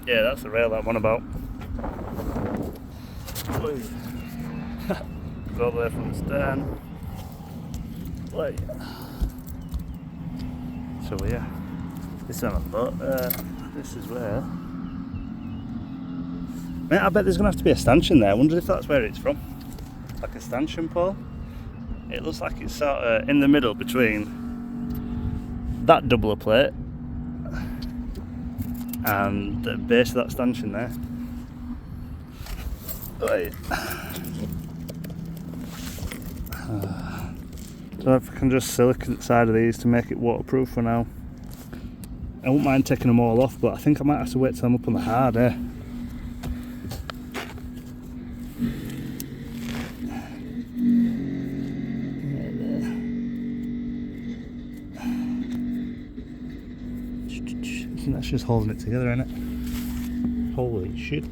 Yeah, that's the rail that one about. Go there from the stern. Wait. So yeah, this is on a boat. This is where. Mate, I bet there's gonna have to be a stanchion there. I wonder if that's where it's from. Like a stanchion pole. It looks like it's sort of in the middle between that doubler plate and the base of that stanchion there. Wait. Don't know if I can just silicone the side of these to make it waterproof for now. I wouldn't mind taking them all off, but I think I might have to wait till I'm up on the hard, eh? I think that's just holding it together, isn't it? Holy shit.